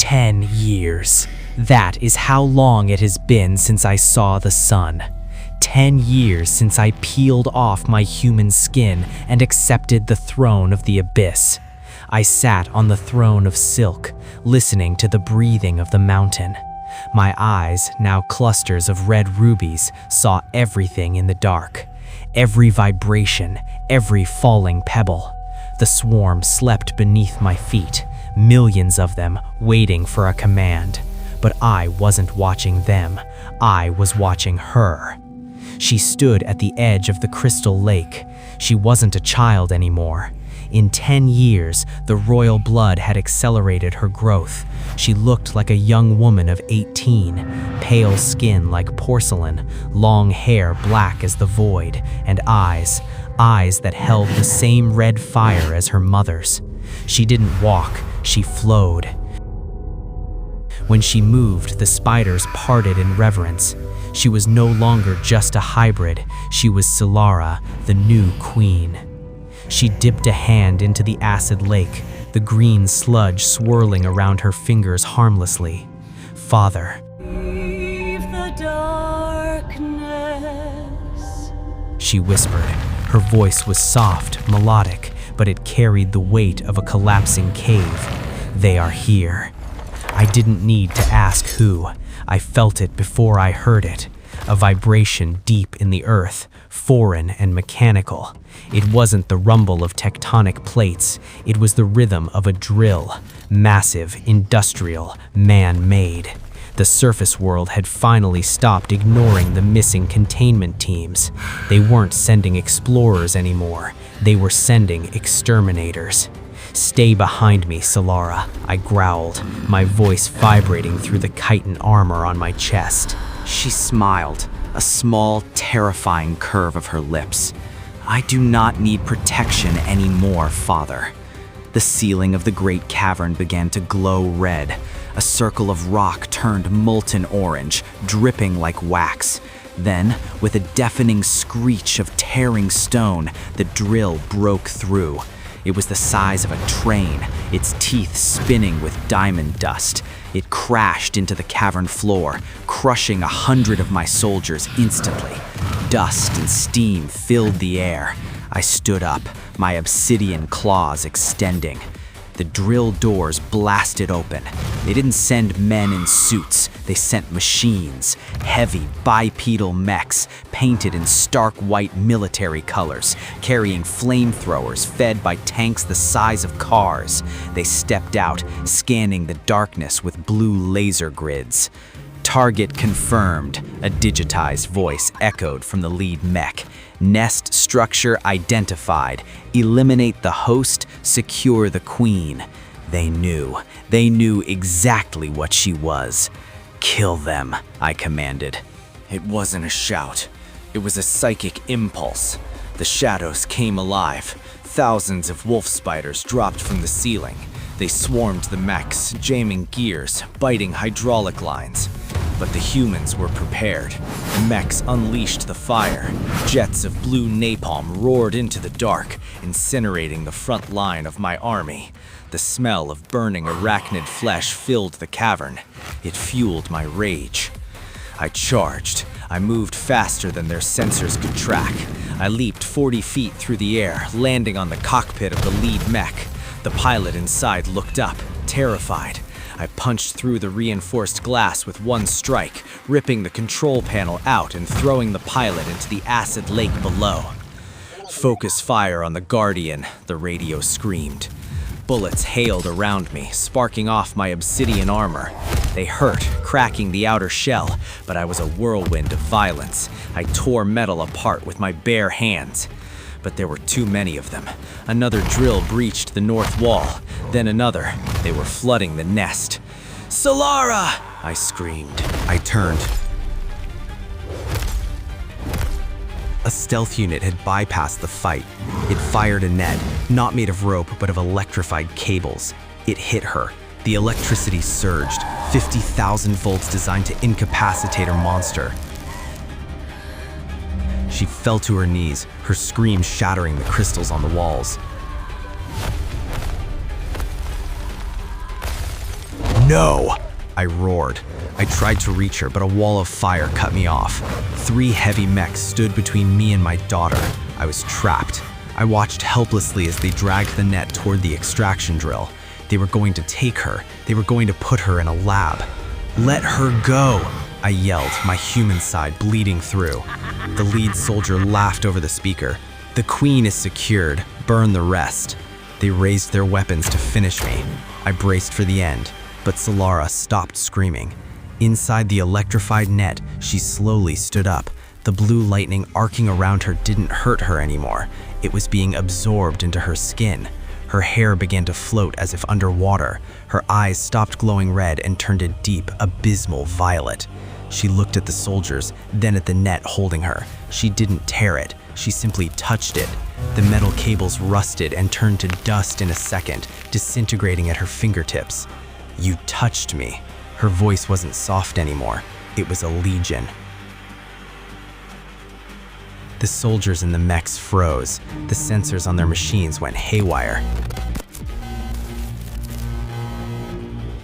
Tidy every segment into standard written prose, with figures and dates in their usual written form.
10 years. That is how long it has been since I saw the sun. 10 years since I peeled off my human skin and accepted the throne of the abyss. I sat on the throne of silk, listening to the breathing of the mountain. My eyes, now clusters of red rubies, saw everything in the dark. Every vibration, every falling pebble. The swarm slept beneath my feet, millions of them waiting for a command. But I wasn't watching them, I was watching her. She stood at the edge of the crystal lake. She wasn't a child anymore. In 10 years, the royal blood had accelerated her growth. She looked like a young woman of 18, pale skin like porcelain, long hair black as the void, and eyes that held the same red fire as her mother's. She didn't walk, she flowed. When she moved, the spiders parted in reverence. She was no longer just a hybrid, she was Silara, the new queen. She dipped a hand into the acid lake, the green sludge swirling around her fingers harmlessly. Father. Leave the darkness. She whispered. Her voice was soft, melodic, but it carried the weight of a collapsing cave. They are here. I didn't need to ask who. I felt it before I heard it. A vibration deep in the earth, foreign and mechanical. It wasn't the rumble of tectonic plates. It was the rhythm of a drill. Massive, industrial, man-made. The surface world had finally stopped ignoring the missing containment teams. They weren't sending explorers anymore. They were sending exterminators. Stay behind me, Silara, I growled, my voice vibrating through the chitin armor on my chest. She smiled, a small, terrifying curve of her lips. I do not need protection anymore, Father. The ceiling of the great cavern began to glow red. A circle of rock turned molten orange, dripping like wax. Then, with a deafening screech of tearing stone, the drill broke through. It was the size of a train, its teeth spinning with diamond dust. It crashed into the cavern floor, crushing 100 of my soldiers instantly. Dust and steam filled the air. I stood up, my obsidian claws extending. The drill doors blasted open. They didn't send men in suits, they sent machines. Heavy, bipedal mechs, painted in stark white military colors, carrying flamethrowers fed by tanks the size of cars. They stepped out, scanning the darkness with blue laser grids. Target confirmed, a digitized voice echoed from the lead mech. Nest structure identified. Eliminate the host, secure the queen. They knew exactly what she was. Kill them, I commanded. It wasn't a shout. It was a psychic impulse. The shadows came alive. Thousands of wolf spiders dropped from the ceiling. They swarmed the mechs, jamming gears, biting hydraulic lines. But the humans were prepared. The mechs unleashed the fire. Jets of blue napalm roared into the dark, incinerating the front line of my army. The smell of burning arachnid flesh filled the cavern. It fueled my rage. I charged. I moved faster than their sensors could track. I leaped 40 feet through the air, landing on the cockpit of the lead mech. The pilot inside looked up, terrified. I punched through the reinforced glass with one strike, ripping the control panel out and throwing the pilot into the acid lake below. Focus fire on the Guardian, the radio screamed. Bullets hailed around me, sparking off my obsidian armor. They hurt, cracking the outer shell, but I was a whirlwind of violence. I tore metal apart with my bare hands. But there were too many of them. Another drill breached the north wall, then another. They were flooding the nest. "Silara!" I screamed. I turned. A stealth unit had bypassed the fight. It fired a net, not made of rope but of electrified cables. It hit her. The electricity surged, 50,000 volts designed to incapacitate her monster. She fell to her knees, her scream shattering the crystals on the walls. No! I roared. I tried to reach her, but a wall of fire cut me off. 3 heavy mechs stood between me and my daughter. I was trapped. I watched helplessly as they dragged the net toward the extraction drill. They were going to take her. They were going to put her in a lab. Let her go, I yelled, my human side bleeding through. The lead soldier laughed over the speaker. The queen is secured. Burn the rest. They raised their weapons to finish me. I braced for the end, but Silara stopped screaming. Inside the electrified net, she slowly stood up. The blue lightning arcing around her didn't hurt her anymore. It was being absorbed into her skin. Her hair began to float as if underwater. Her eyes stopped glowing red and turned a deep, abysmal violet. She looked at the soldiers, then at the net holding her. She didn't tear it. She simply touched it. The metal cables rusted and turned to dust in a second, disintegrating at her fingertips. "You touched me." Her voice wasn't soft anymore. It was a legion. The soldiers in the mechs froze. The sensors on their machines went haywire.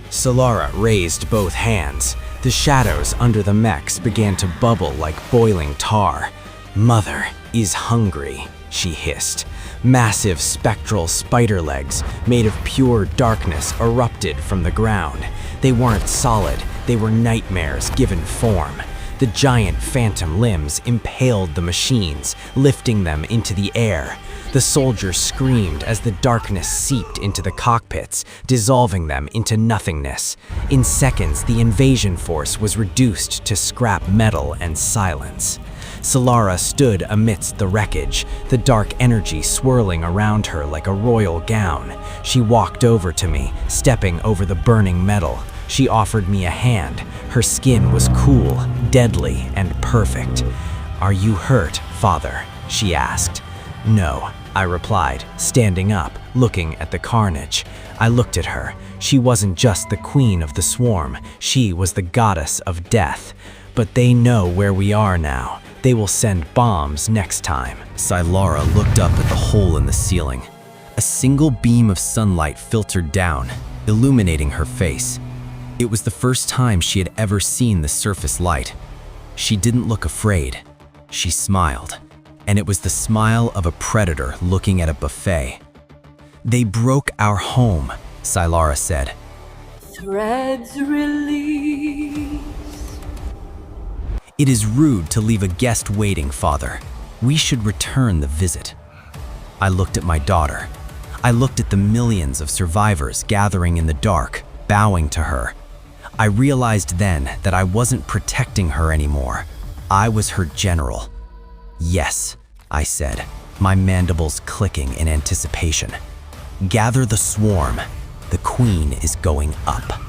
Silara raised both hands. The shadows under the mechs began to bubble like boiling tar. "Mother is hungry," she hissed. Massive spectral spider legs made of pure darkness erupted from the ground. They weren't solid, they were nightmares given form. The giant phantom limbs impaled the machines, lifting them into the air. The soldiers screamed as the darkness seeped into the cockpits, dissolving them into nothingness. In seconds, the invasion force was reduced to scrap metal and silence. Silara stood amidst the wreckage, the dark energy swirling around her like a royal gown. She walked over to me, stepping over the burning metal. She offered me a hand. Her skin was cool, deadly, and perfect. "Are you hurt, Father?" she asked. "No," I replied, standing up, looking at the carnage. I looked at her. She wasn't just the queen of the swarm. She was the goddess of death. But they know where we are now. They will send bombs next time. Silara looked up at the hole in the ceiling. A single beam of sunlight filtered down, illuminating her face. It was the first time she had ever seen the surface light. She didn't look afraid. She smiled, and it was the smile of a predator looking at a buffet. "They broke our home," Silara said. Threads release. "It is rude to leave a guest waiting, Father. We should return the visit." I looked at my daughter. I looked at the millions of survivors gathering in the dark, bowing to her. I realized then that I wasn't protecting her anymore. I was her general. "Yes," I said, my mandibles clicking in anticipation. "Gather the swarm. The queen is going up."